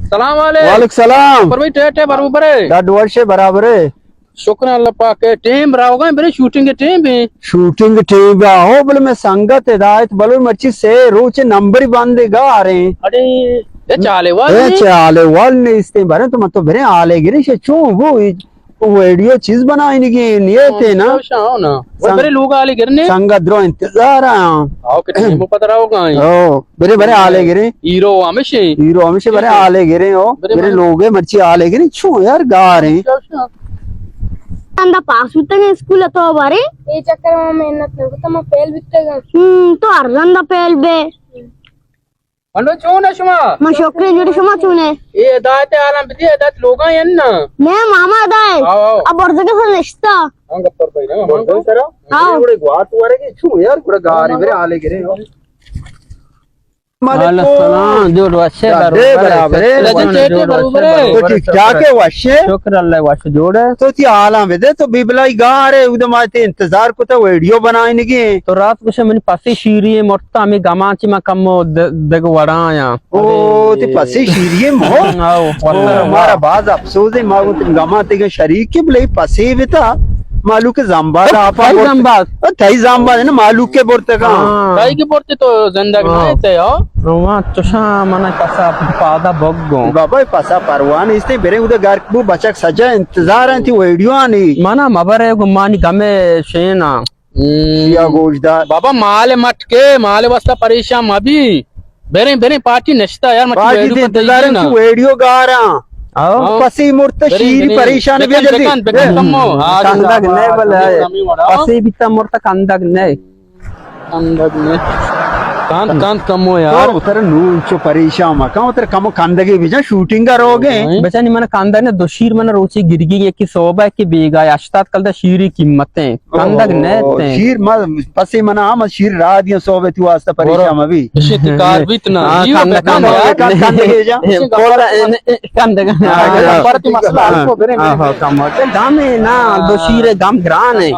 सलाम वाले वालेकुम सलाम। पर भाई टेट है बराबर है दड वर्ष बराबर है। शुक्र अल्लाह पाक के टीम रहोगा मेरे शूटिंग के टीम भी शूटिंग ठीक हो बोले मैं संगत हिदायत बोलो मर्ची से रोचे नंबर ही बांधेगा आ रहे हैं। अरे ये चाले ए चाले वाल ने इसते बारे तो मत भरे आले गिरे से चू वो वीडियो चीज बनाई नहीं ये थे ना ना वो मेरे लोग आले गिरने संगत द्रो इंतजार आओ कितने वो पता रहोगा ओ बरे बरे आले गिरे हीरो हमेशा बरे आले गिरे हो मेरे लोग है मर्ची आले गिरे छू यार गा रहे अंदा पास बितगे स्कूल तो बारे ये चक्कर में मेहनत नहीं करता मैं फेल बितगा तो अर्जंदा फेल बे अंडो चूने शुमा मैं शोकरे जुड़ी शुमा चूने ये दाते आलम बिदी दात लोगा यन्ना ने मामा दाए अब और जगह से रिश्ता हम गप्पर भाई ना हम करो हां बड़े ग्वाट वारे के छू यार बड़ा गा रहे मेरे आले गिरे हो सलाम जो वशे बराबर तो ठीक ठाक है वशे शुक्र अल्लाह वशे जोड़े तो ती आला वेदे तो बिबलाई गा रहे उदम आते इंतजार को तो वीडियो बनाने के तो रात को मैंने पासी शीरी मोरता मी गमाची मा कम दग वड़ाया ओ ते पासी शीरी मो हमारा बाज अफसोस है मागो तुम गमाते के शरीक के बले पासी बेटा मालू के जाम्बाद आपा थाई जाम्बाद है ना मालू के बोरते का ताई के बोलते तो जिंदगी में थे हो रोमा चोशा मना पासा पादा बग्गो बाबा पासा परवान इसने बेरे उधर घर को बचक सजा इंतजार है थी वीडियो आनी मना मबरे गुमानी गमे शेना या गोश्तदार बाबा माले मट के माले वास्ता परेशान अभी बेरे बेरे पार्टी नश्ता यार मत पार्टी के इंतजार है तू वीडियो गा रहा पसी मुर्त शीर परेशान भी जल्दी कंदग ने बोले पसी बिता मुर्त कंदग ने कांत कम हो यार उतर नून चो परेशान मका उतर कम कंदगे भी जा शूटिंग करोगे बेचानी मन कंदग ने दो शीर मन रोची गिरगी एक की सोबा की बेगा अष्टात कल दा शीरी कीमतें कंदग ने शीर म पसी मना हम शीर रा दियो सोबे तू वास्ता परेशान अभी शिकार भी इतना कंदगे जा कंदग पर तू मसला को बेरे हां कम गामे ना दो शीरे गाम ग्रान है